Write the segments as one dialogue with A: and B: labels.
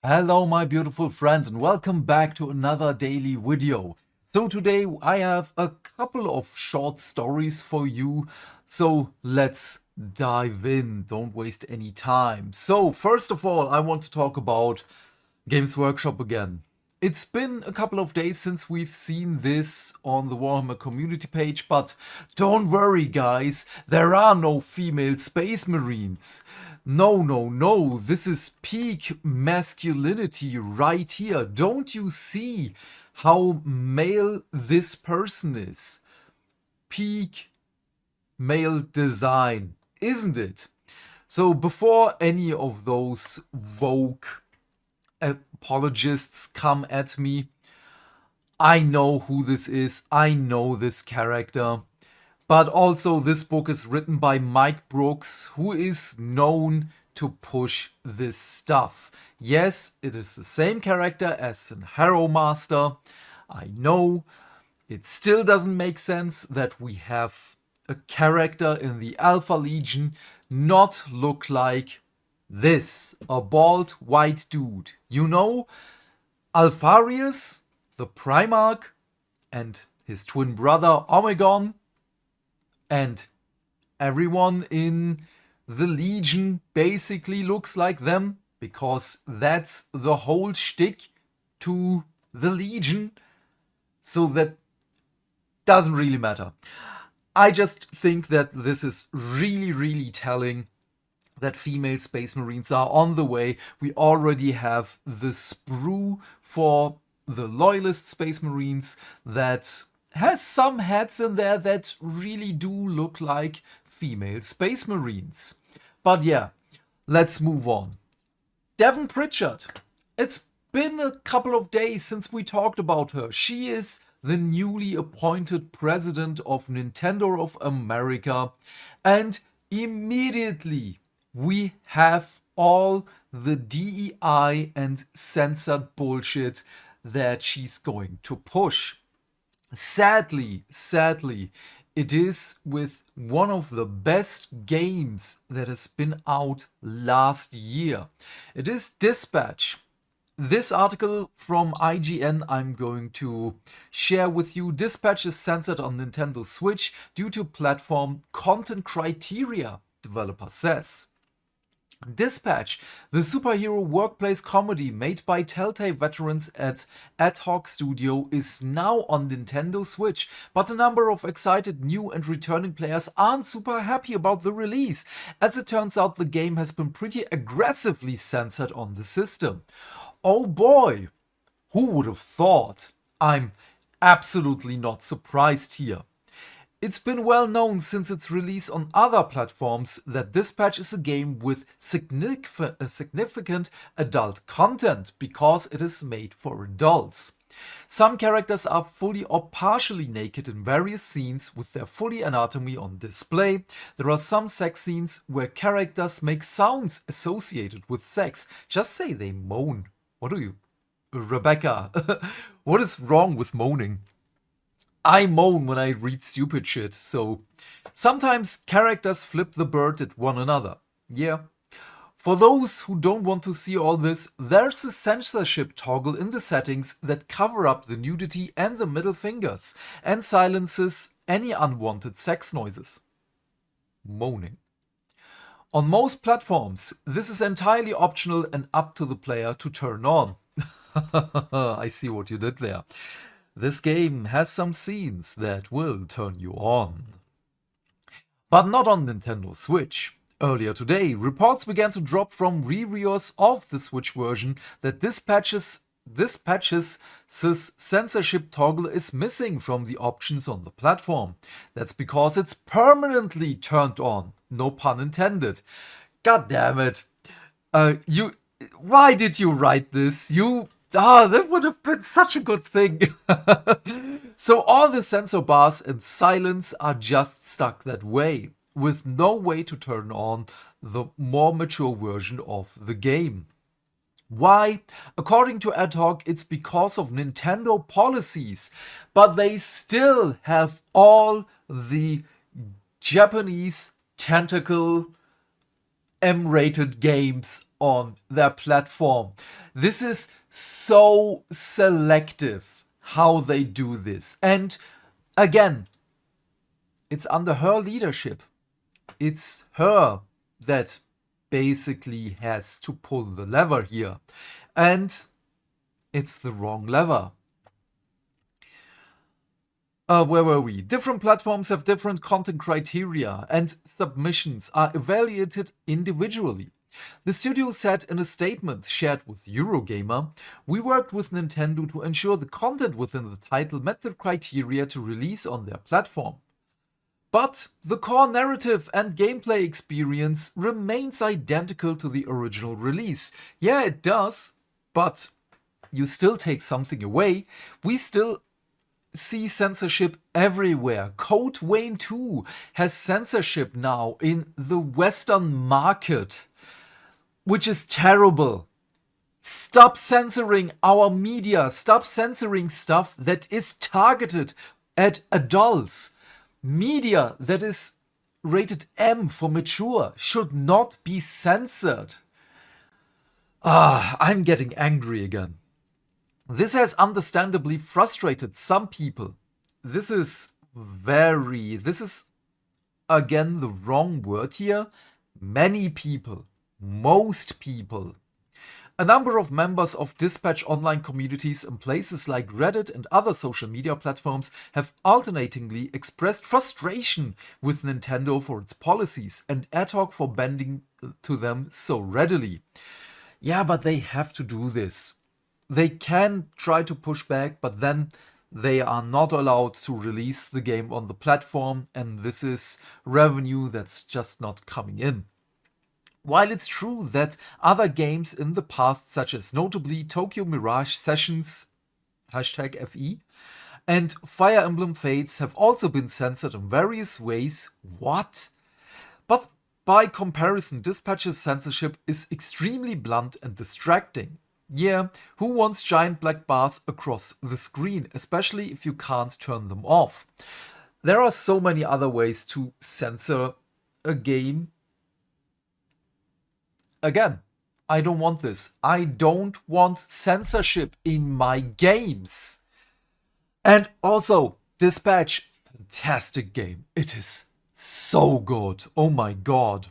A: Hello, my beautiful friend, and welcome back to another daily video. So today I have a couple of short stories for you. So let's dive in. Don't waste any time. So first of all, I want to talk about Games Workshop again. It's been a couple of days since we've seen this on the Warhammer community page, but don't worry guys, there are no female space marines. No, no, no, this is peak masculinity right here. Don't you see how male this person is? Peak male design, isn't it? So before any of those woke apologists come at me, I know who this is, I know this character. But also this book is written by Mike Brooks, who is known to push this stuff. Yes, it is the same character as in Harrow Master. I know it still doesn't make sense that we have a character in the Alpha Legion not look like this, a bald white dude. You know, Alpharius, the Primarch, and his twin brother Omegon, and everyone in the Legion basically looks like them, because that's the whole shtick to the Legion. So that doesn't really matter. I just think that this is really telling that female Space Marines are on the way. We already have the sprue for the Loyalist Space Marines that has some heads in there that really do look like female Space Marines. But yeah, let's move on. Devon Pritchard. It's been a couple of days since we talked about her. She is the newly appointed president of Nintendo of America, and immediately we have all the DEI and censored bullshit that she's going to push. Sadly, it is with one of the best games that has been out last year. It is Dispatch. This article from IGN I'm going to share with you. Dispatch is censored on Nintendo Switch due to platform content criteria, developer says. Dispatch, the superhero workplace comedy made by Telltale veterans at Ad Hoc Studio, is now on Nintendo Switch, but a number of excited new and returning players aren't super happy about the release. As it turns out, the game has been pretty aggressively censored on the system. Oh boy, who would have thought? I'm absolutely not surprised here. It's been well known since its release on other platforms that Dispatch is a game with significant adult content because it is made for adults. Some characters are fully or partially naked in various scenes with their fully anatomy on display. There are some sex scenes where characters make sounds associated with sex. Just say they moan. What do you? Rebecca, what is wrong with moaning? I moan when I read stupid shit, so sometimes characters flip the bird at one another. Yeah. For those who don't want to see all this, there's a censorship toggle in the settings that cover up the nudity and the middle fingers and silences any unwanted sex noises. Moaning. On most platforms, this is entirely optional and up to the player to turn on. I see what you did there. This game has some scenes that will turn you on. But not on Nintendo Switch. Earlier today, reports began to drop from reviewers of the Switch version that Dispatch's censorship toggle is missing from the options on the platform. That's because it's permanently turned on. No pun intended. God damn it. Why did you write this? That would have been such a good thing. So all the censor bars and silence are just stuck that way, with no way to turn on the more mature version of the game. Why? According to Ad Hoc, it's because of Nintendo policies, but they still have all the Japanese tentacle M-rated games on their platform. This is so selective how they do this. And again, it's under her leadership. It's her that basically has to pull the lever here. And it's the wrong lever. Where were we? Different platforms have different content criteria, and submissions are evaluated individually. The studio said in a statement shared with Eurogamer, "We worked with Nintendo to ensure the content within the title met the criteria to release on their platform. But the core narrative and gameplay experience remains identical to the original release." Yeah, it does, but you still take something away. We still see censorship everywhere. Code Vein 2 has censorship now in the Western market, which is terrible. Stop censoring our media. Stop censoring stuff that is targeted at adults. Media that is rated M for mature should not be censored. I'm getting angry again. This has understandably frustrated some people. This is again the wrong word here. Many people, most people. A number of members of Dispatch online communities in places like Reddit and other social media platforms have alternatingly expressed frustration with Nintendo for its policies and ad hoc for bending to them so readily. Yeah, but they have to do this. They can try to push back, but then they are not allowed to release the game on the platform, and this is revenue that's just not coming in. While it's true that other games in the past, such as notably Tokyo Mirage Sessions, #FE, and Fire Emblem Fates have also been censored in various ways. What? But by comparison, Dispatch's censorship is extremely blunt and distracting. Yeah, who wants giant black bars across the screen, especially if you can't turn them off? There are so many other ways to censor a game. Again, I don't want this. I don't want censorship in my games. And also, Dispatch, fantastic game. It is so good. Oh my god.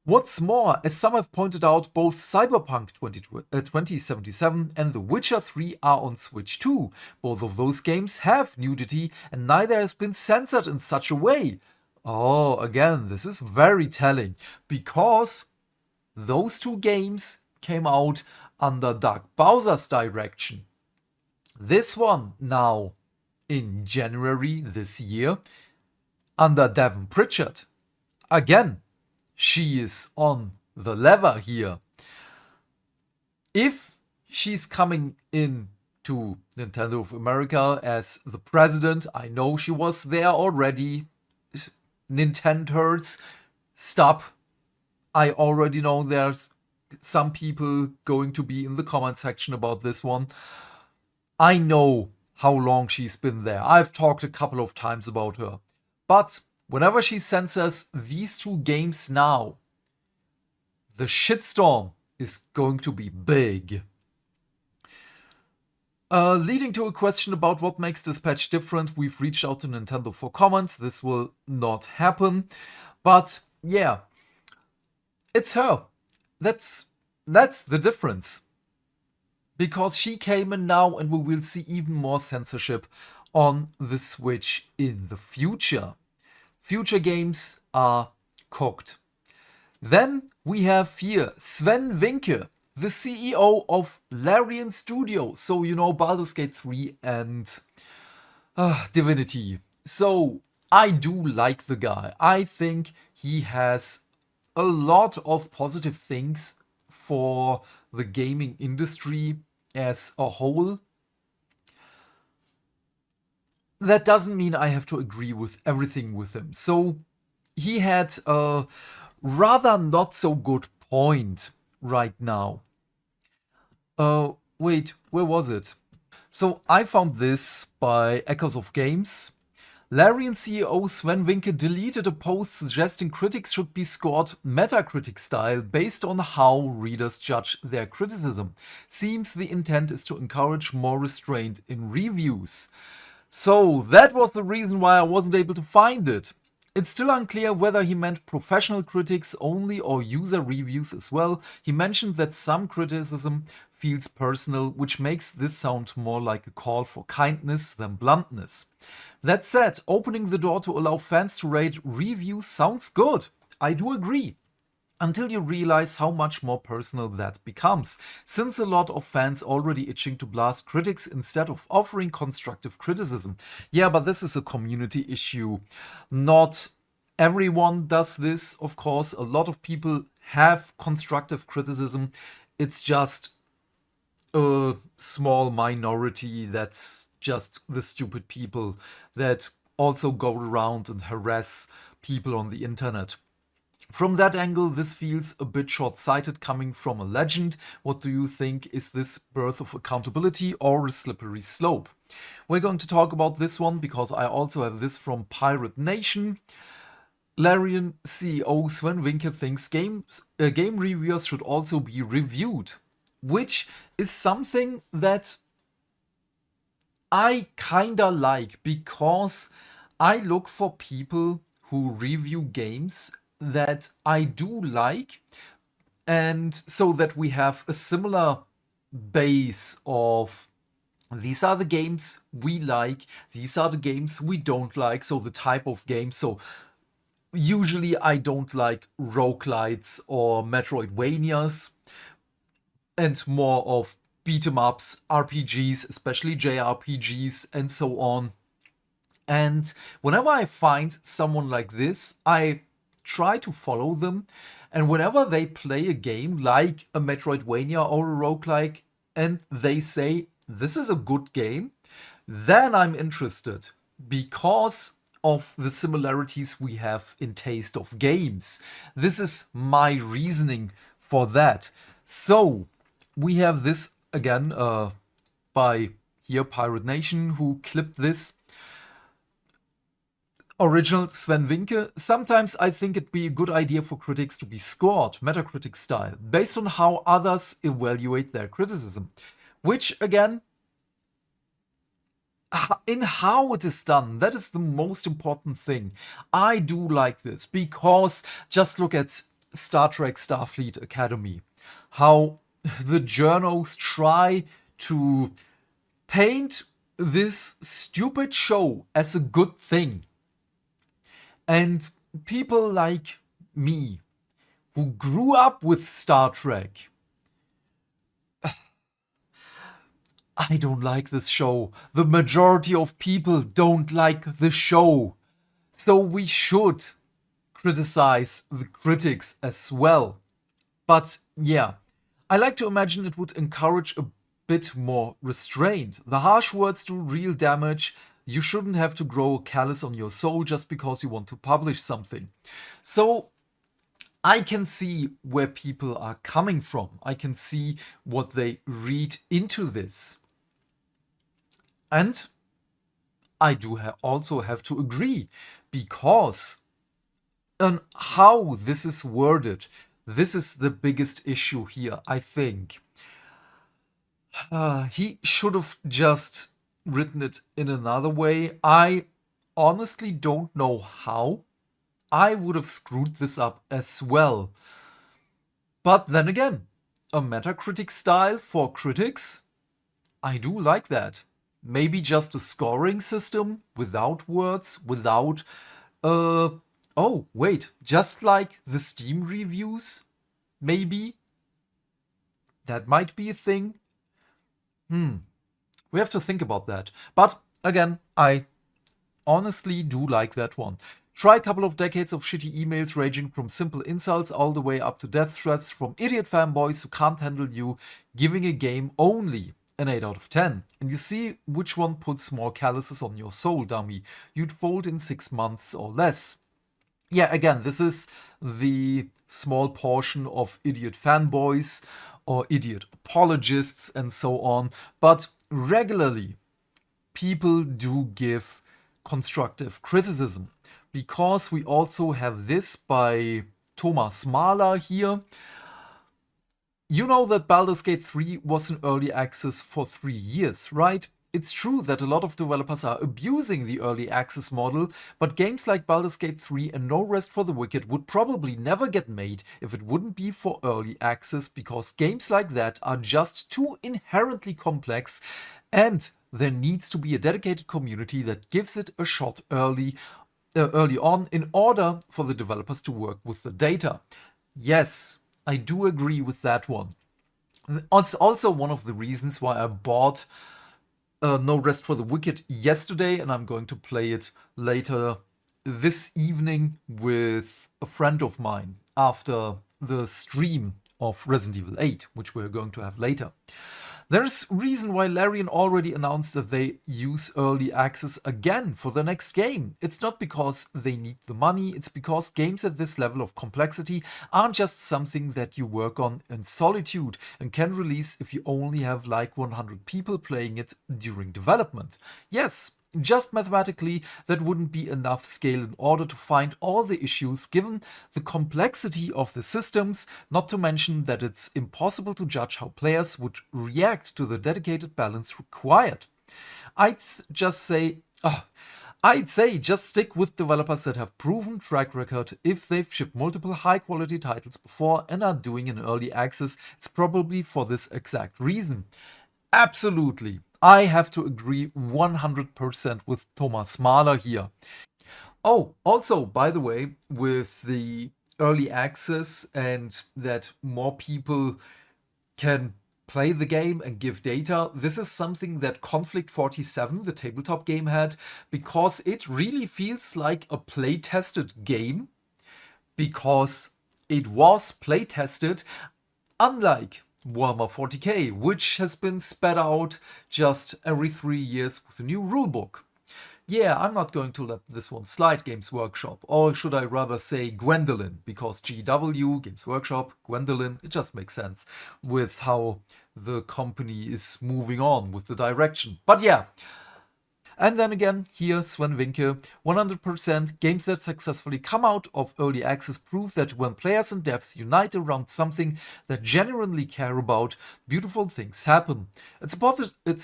A: What's more, as some have pointed out, both Cyberpunk 2077 and The Witcher 3 are on Switch too. Both of those games have nudity, and neither has been censored in such a way. Oh, again, this is very telling, because those two games came out under Doug Bowser's direction. This one now, in January this year, under Devin Pritchard. Again, she is on the lever here. If she's coming in to Nintendo of America as the president, I know she was there already. Nintenders, stop. I already know there's some people going to be in the comment section about this one. I know how long she's been there. I've talked a couple of times about her. But whenever she censors these two games now, the shitstorm is going to be big. Leading to a question about what makes Dispatch different, we've reached out to Nintendo for comments. This will not happen. But yeah, it's her. That's the difference. Because she came in now, and we will see even more censorship on the Switch in the future. Future games are cooked. Then we have here Swen Vincke, the CEO of Larian Studio. So, you know, Baldur's Gate 3 and Divinity. So, I do like the guy. I think he has a lot of positive things for the gaming industry as a whole. That doesn't mean I have to agree with everything with him. So he had a rather not so good point right now. Wait, where was it? So I found this by Echoes of Games. Larian CEO Swen Vincke deleted a post suggesting critics should be scored Metacritic style based on how readers judge their criticism. Seems the intent is to encourage more restraint in reviews. So that was the reason why I wasn't able to find it. It's still unclear whether he meant professional critics only or user reviews as well. He mentioned that some criticism feels personal, which makes this sound more like a call for kindness than bluntness. That said, opening the door to allow fans to rate reviews sounds good. I do agree. Until you realize how much more personal that becomes, since a lot of fans already itching to blast critics instead of offering constructive criticism. Yeah, but this is a community issue. Not everyone does this, of course. A lot of people have constructive criticism. It's just a small minority that's just the stupid people that also go around and harass people on the internet. From that angle, this feels a bit short-sighted coming from a legend. What do you think? Is this birth of accountability or a slippery slope? We're going to talk about this one because I also have this from Pirate Nation. Larian CEO Swen Vincke thinks game reviewers should also be reviewed, which is something that I kinda like because I look for people who review games that I do like, and so that we have a similar base of these are the games we like, these are the games we don't like, so the type of game. So usually I don't like roguelites or Metroidvanias, and more of beat 'em ups, RPGs, especially JRPGs, and so on. And whenever I find someone like this, I try to follow them. And whenever they play a game like a Metroidvania or a roguelike, and they say, this is a good game, then I'm interested because of the similarities we have in taste of games. This is my reasoning for that. So we have this again by here Pirate Nation, who clipped this. Original Swen Vincke. Sometimes I think it'd be a good idea for critics to be scored, Metacritic style, based on how others evaluate their criticism. Which, again, in how it is done, that is the most important thing. I do like this because just look at Star Trek Starfleet Academy. How the journos try to paint this stupid show as a good thing. And people like me, who grew up with Star Trek, I don't like this show. The majority of people don't like the show. So we should criticize the critics as well. But yeah, I like to imagine it would encourage a bit more restraint. The harsh words do real damage. You shouldn't have to grow callous on your soul just because you want to publish something. So I can see where people are coming from. I can see what they read into this. And I do also have to agree, because on how this is worded, this is the biggest issue here, I think. He should have just written it in another way. I honestly don't know how. I would have screwed this up as well. But then again, a Metacritic style for critics, I do like that. Maybe just a scoring system without words, without... oh, wait, just like the Steam reviews? Maybe? That might be a thing. We have to think about that. But again, I honestly do like that one. Try a couple of decades of shitty emails ranging from simple insults all the way up to death threats from idiot fanboys who can't handle you giving a game only an 8 out of 10. And you see which one puts more calluses on your soul, dummy. You'd fold in 6 months or less. Yeah, again, this is the small portion of idiot fanboys or idiot apologists and so on. But regularly, people do give constructive criticism, because we also have this by Thomas Mahler here. You know that Baldur's Gate 3 was in early access for 3 years, right? It's true that a lot of developers are abusing the early access model, but games like Baldur's Gate 3 and No Rest for the Wicked would probably never get made if it wouldn't be for early access, because games like that are just too inherently complex, and there needs to be a dedicated community that gives it a shot early on in order for the developers to work with the data. Yes, I do agree with that one. It's also one of the reasons why I bought No Rest for the Wicked yesterday, and I'm going to play it later this evening with a friend of mine after the stream of Resident Evil 8, which we're going to have later. There's reason why Larian already announced that they use early access again for the next game. It's not because they need the money, it's because games at this level of complexity aren't just something that you work on in solitude and can release if you only have like 100 people playing it during development. Yes, just mathematically, that wouldn't be enough scale in order to find all the issues given the complexity of the systems, not to mention that it's impossible to judge how players would react to the dedicated balance required. I'd say just stick with developers that have proven track record. If they've shipped multiple high-quality titles before and are doing an early access, it's probably for this exact reason. Absolutely. I have to agree 100% with Thomas Mahler here. Oh, also, by the way, with the early access and that more people can play the game and give data, this is something that Conflict 47, the tabletop game, had, because it really feels like a play-tested game, because it was play-tested, unlike Warhammer 40k, which has been spat out just every 3 years with a new rulebook. Yeah, I'm not going to let this one slide, Games Workshop, or should I rather say Gwendolyn, because GW, Games Workshop, Gwendolyn, it just makes sense with how the company is moving on with the direction. But yeah. And then again, here, Swen Vincke, 100% games that successfully come out of early access prove that when players and devs unite around something that genuinely care about, beautiful things happen. It's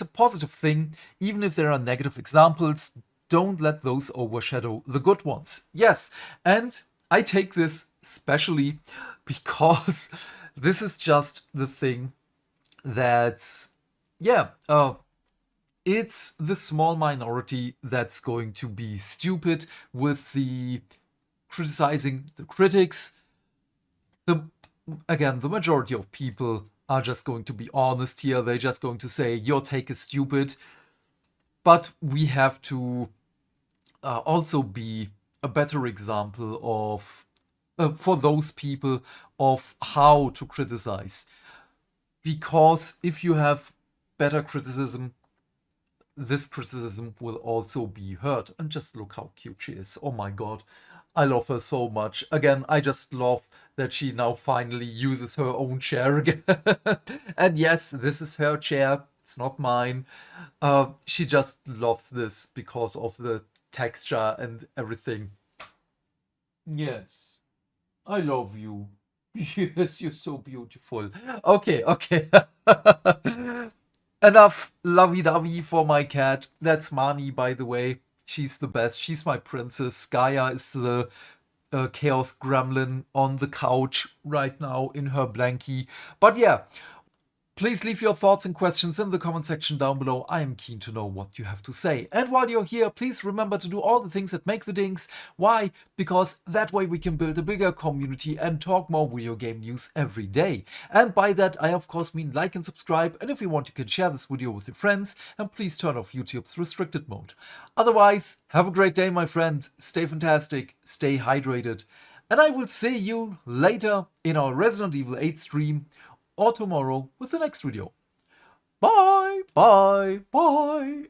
A: a positive thing, even if there are negative examples. Don't let those overshadow the good ones. Yes, and I take this especially because this is just the thing that's, it's the small minority that's going to be stupid with the criticizing the critics. The majority of people are just going to be honest here. They're just going to say, your take is stupid. But we have to also be a better example of, for those people, of how to criticize. Because if you have better criticism, this criticism will also be heard. And just look how cute she is. Oh my god. I love her so much. Again, I just love that she now finally uses her own chair again. And yes, this is her chair. It's not mine. She just loves this because of the texture and everything. Yes. I love you. Yes, you're so beautiful. Okay. Enough lovey-dovey for my cat. That's Mani, by the way. She's the best. She's my princess. Gaia is the chaos gremlin on the couch right now in her blankie. But yeah, please leave your thoughts and questions in the comment section down below. I am keen to know what you have to say. And while you're here, please remember to do all the things that make the dings. Why? Because that way we can build a bigger community and talk more video game news every day. And by that, I of course mean like and subscribe. And if you want, you can share this video with your friends. And please turn off YouTube's restricted mode. Otherwise, have a great day, my friend. Stay fantastic. Stay hydrated. And I will see you later in our Resident Evil 8 stream, or tomorrow with the next video. Bye, bye, bye.